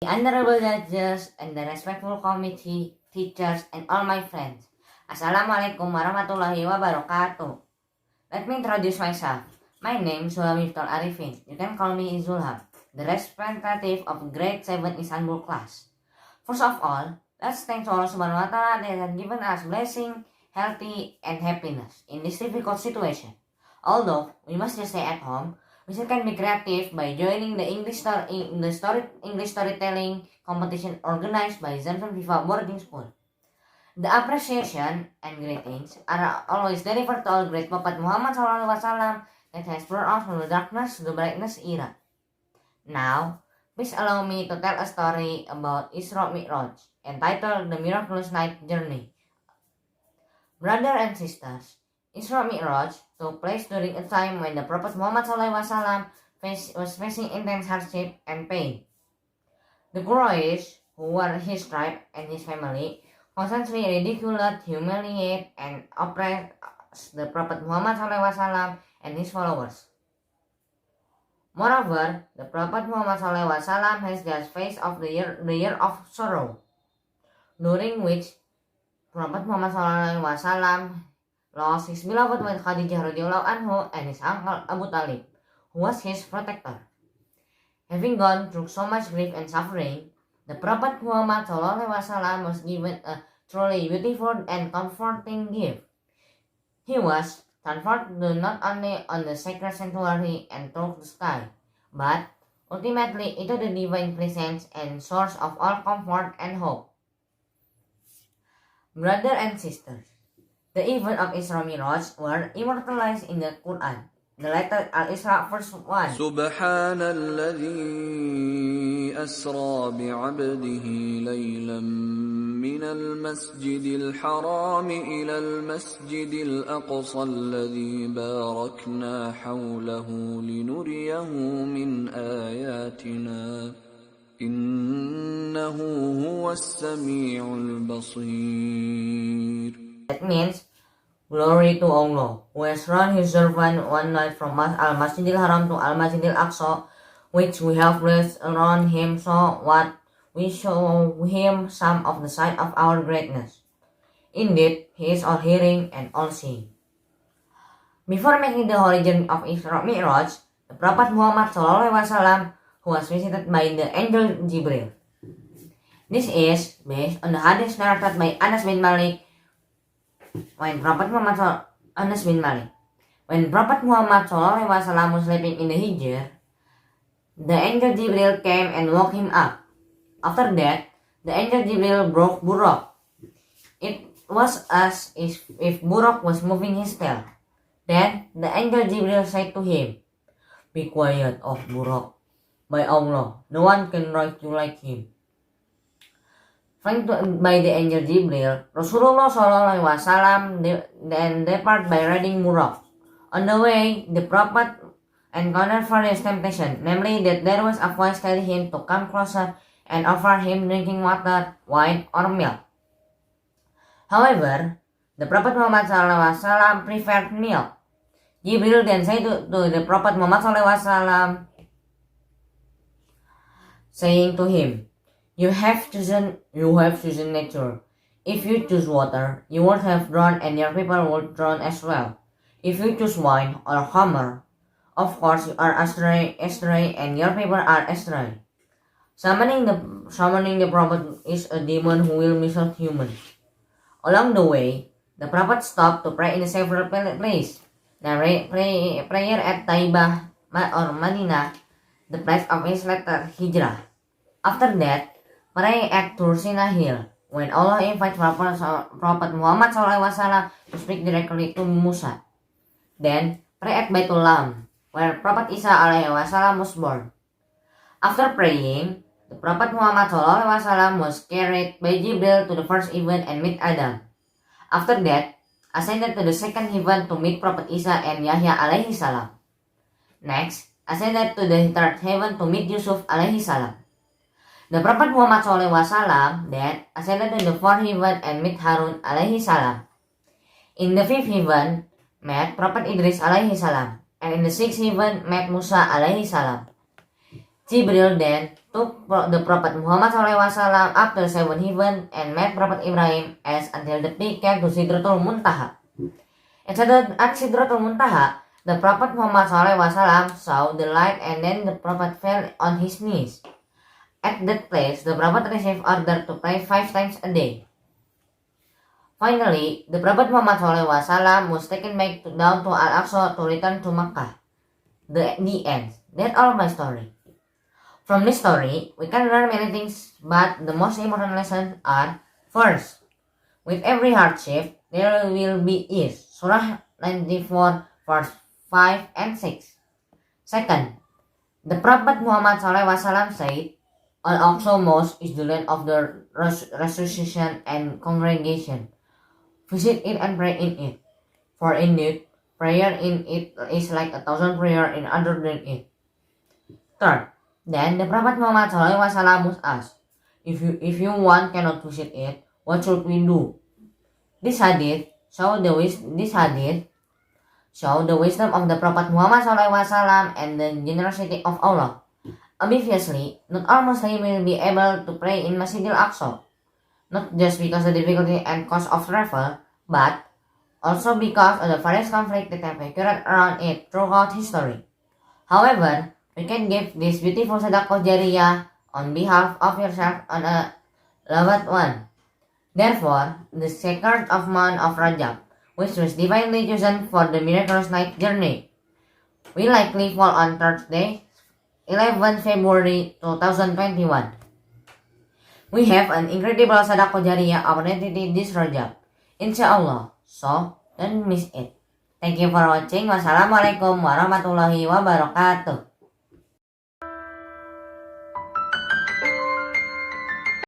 The honorable judges and the respectful committee, teachers, and all my friends. Assalamualaikum warahmatullahi wabarakatuh. Let me introduce myself. My name is zulham arifin. You can call me Zulham, the representative of grade 7 Istanbul class. First of all, let's thank Allah subhanahu wa ta'ala that has given us blessing, healthy, and happiness in this difficult situation. Although we must just stay at home, we still can be creative by joining the English storytelling competition organized by Zamzam Viva Boarding School. The appreciation and greetings are always delivered to our great Prophet Muhammad SAW that has brought us from the darkness to the brightness era. Now, please allow me to tell a story about Isra Mi'raj, entitled The Miraculous Night Journey. Brothers and sisters, Isra Mi'raj took place during a time when the Prophet Muhammad SAW was facing intense hardship and pain. The Quraysh, who were his tribe and his family, constantly ridiculed, humiliated, and oppressed the Prophet Muhammad SAW and his followers. Moreover, the Prophet Muhammad SAW has just faced off the year of sorrow, during which Prophet Muhammad SAW lost his beloved wife Khadijah radhiyallahu anhu and his uncle Abu Talib, who was his protector. Having gone through so much grief and suffering, the Prophet Muhammad SAW was given a truly beautiful and comforting gift. He was transferred not only on the sacred sanctuary and through the sky, but ultimately into the divine presence and source of all comfort and hope. Brothers and sisters, the event of Isra Miraj were immortalized in the Quran. The letter Al-Isra verse 1. سبحان الذي أسرى بعبده ليلا من المسجد الحرام إلى المسجد الأقصى الذي باركنا حوله لنريه من آياتنا إنه هو السميع البصير. That means, glory to Allah, who has run his servant one night from Al-Masjidil Haram to Al-Masjidil Aqsa, which we have blessed around him so what we show him some of the sight of our greatness. Indeed, he is all hearing and all seeing. Before making the holy journey of Isra Mi'raj, the Prophet Muhammad SAW, who was visited by the angel Jibril. This is based on the hadith narrated by Anas bin Malik. When Prophet Muhammad SAW was sleeping in the Hijr, the angel Jibril came and woke him up. After that, the angel Jibril broke Buraq. It was as if Buraq was moving his tail. Then the angel Jibril said to him, "Be quiet, O Buraq. By Allah, no one can write you like him." Flanked by the angel Jibril, Rasulullah SAW then departed by riding Buraq. On the way, the Prophet encountered various temptations, namely that there was a voice telling him to come closer and offer him drinking water, wine, or milk. However, the Prophet Muhammad SAW preferred milk. Jibril then said to the Prophet Muhammad SAW, saying to him, You have chosen nature. If you choose water, you would have drowned and your people would drown as well. If you choose wine or khamr, of course you are astray and your people are astray. Summoning the Prophet is a demon who will mislead humans. Along the way, the Prophet stopped to pray in several places. The prayer at Taibah or Madinah, the place of his later hijrah. After that, pray at Tursina Hill, when Allah invites Prophet Muhammad SAW to speak directly to Musa. Then, pray at Baitul Lam, where Prophet Isa SAW was born. After praying, the Prophet Muhammad SAW was carried by Jibril to the first heaven and meet Adam. After that, ascended to the second heaven to meet Prophet Isa and Yahya alaihi salam. Next, ascended to the third heaven to meet Yusuf alaihi salam. The Prophet Muhammad SAW then ascended to the fourth heaven and met Harun alaihi salam. In the fifth heaven, met Prophet Idris alaihi salam. And in the sixth heaven, met Musa alaihi salam. Jibril then took the Prophet Muhammad SAW up to seven heaven and met Prophet Ibrahim as until the peak came to Sidratul Muntaha. At Sidratul Muntaha, the Prophet Muhammad SAW saw the light and then the Prophet fell on his knees. At that place, the Prophet received order to pray 5 times a day. Finally, the Prophet Muhammad SAW was taken back down to Al-Aqsa to return to Makkah. The end. That's all my story. From this story, we can learn many things, but the most important lessons are: first, with every hardship, there will be ease. Surah 94, verse 5 and 6. Second, the Prophet Muhammad SAW said, Al-Aqsa Mosque is the land of the resurrection and congregation. Visit it and pray in it. For indeed, prayer in it is like 1,000 prayer in other than it. Third, then the Prophet Muhammad SAW was asked, if you one cannot visit it, what should we do? This hadith show the wisdom of the Prophet Muhammad SAW and the generosity of Allah. Obviously, not all Muslims will be able to pray in Masjid al-Aqsa, not just because of the difficulty and cost of travel, but also because of the various conflicts that have occurred around it throughout history. However, we can give this beautiful sadaqah jariyah on behalf of yourself and a loved one. Therefore, the sacred month of Rajab, which was divinely chosen for the miraculous night journey, will likely fall on Thursday, 11 February 2021. We have an incredible sadaqah jariyah opportunity this Rajab, inshallah, so don't miss it. Thank you for watching. Wassalamualaikum warahmatullahi wabarakatuh.